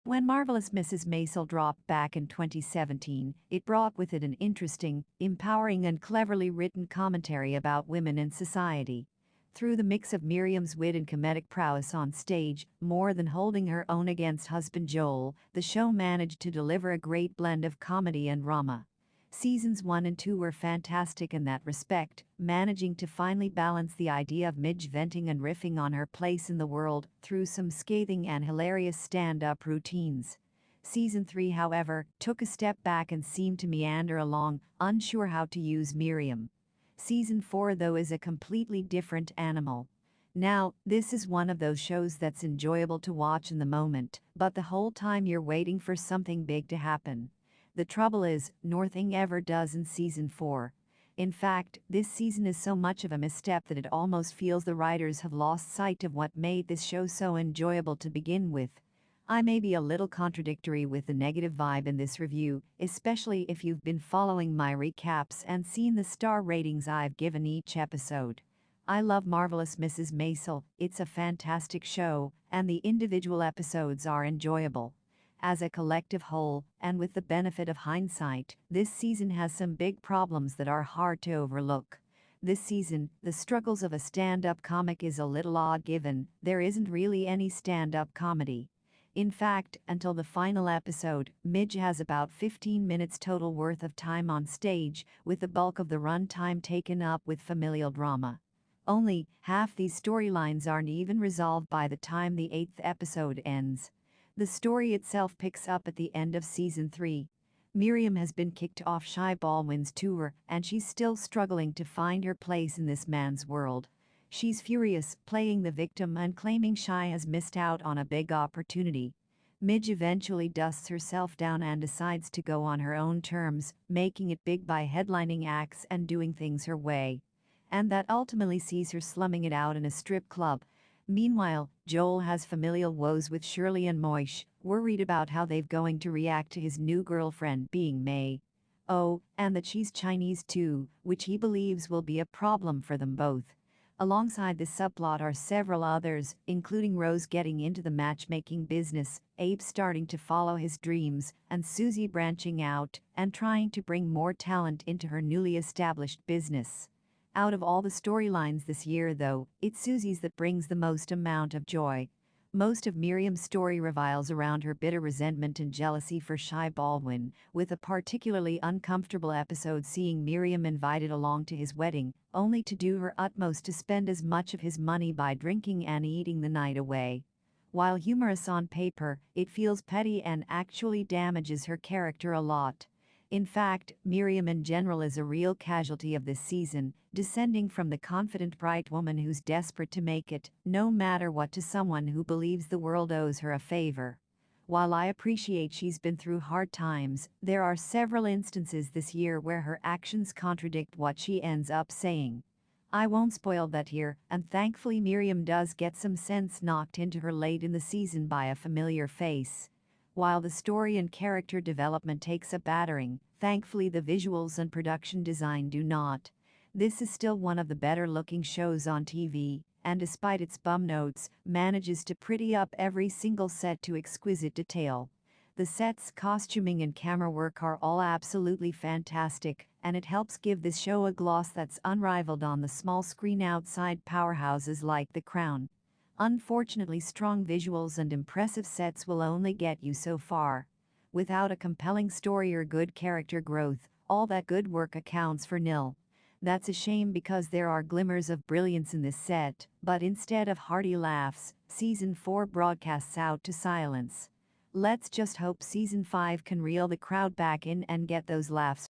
When Marvelous Mrs. Maisel dropped back in 2017, it brought with it an interesting, empowering and cleverly written commentary about women in society. Through the mix of Miriam's wit and comedic prowess on stage, more than holding her own against husband Joel, the show managed to deliver a great blend of comedy and drama. Seasons 1 and 2 were fantastic in that respect, managing to finally balance the idea of Midge venting and riffing on her place in the world through some scathing and hilarious stand-up routines. Season 3, however, took a step back and seemed to meander along, unsure how to use Miriam. Season 4, though, is a completely different animal. Now, this is one of those shows that's enjoyable to watch in the moment, but the whole time you're waiting for something big to happen. The trouble is, nothing ever does in season 4. In fact, this season is so much of a misstep that it almost feels the writers have lost sight of what made this show so enjoyable to begin with. I may be a little contradictory with the negative vibe in this review, especially if you've been following my recaps and seen the star ratings I've given each episode. I love Marvelous Mrs. Maisel, it's a fantastic show, and the individual episodes are enjoyable. As a collective whole, and with the benefit of hindsight, this season has some big problems that are hard to overlook. This season, the struggles of a stand-up comic is a little odd given there isn't really any stand-up comedy. In fact, until the final episode, Midge has about 15 minutes total worth of time on stage, with the bulk of the runtime taken up with familial drama. Only half these storylines aren't even resolved by the time the 8th episode ends. The story itself picks up at the end of season 3. Miriam has been kicked off Shy Baldwin's tour, and she's still struggling to find her place in this man's world. She's furious, playing the victim and claiming Shy has missed out on a big opportunity. Midge eventually dusts herself down and decides to go on her own terms, making it big by headlining acts and doing things her way. And that ultimately sees her slumming it out in a strip club. Meanwhile, Joel has familial woes with Shirley and Moish, worried about how they're going to react to his new girlfriend being May. Oh, and that she's Chinese too, which he believes will be a problem for them both. Alongside this subplot are several others, including Rose getting into the matchmaking business, Abe starting to follow his dreams, and Susie branching out and trying to bring more talent into her newly established business. Out of all the storylines this year, though, it's Susie's that brings the most amount of joy. Most of Miriam's story revolves around her bitter resentment and jealousy for Shy Baldwin, with a particularly uncomfortable episode seeing Miriam invited along to his wedding, only to do her utmost to spend as much of his money by drinking and eating the night away. While humorous on paper, it feels petty and actually damages her character a lot. In fact, Miriam in general is a real casualty of this season, descending from the confident bright woman who's desperate to make it, no matter what, to someone who believes the world owes her a favor. While I appreciate she's been through hard times, there are several instances this year where her actions contradict what she ends up saying. I won't spoil that here, and thankfully Miriam does get some sense knocked into her late in the season by a familiar face. While the story and character development takes a battering, thankfully the visuals and production design do not. This is still one of the better-looking shows on TV, and despite its bum notes, manages to pretty up every single set to exquisite detail. The sets, costuming and camera work are all absolutely fantastic, and it helps give this show a gloss that's unrivaled on the small screen outside powerhouses like The Crown. Unfortunately, strong visuals and impressive sets will only get you so far. Without a compelling story or good character growth, all that good work accounts for nil. That's a shame because there are glimmers of brilliance in this set, but instead of hearty laughs, season 4 broadcasts out to silence. Let's just hope season 5 can reel the crowd back in and get those laughs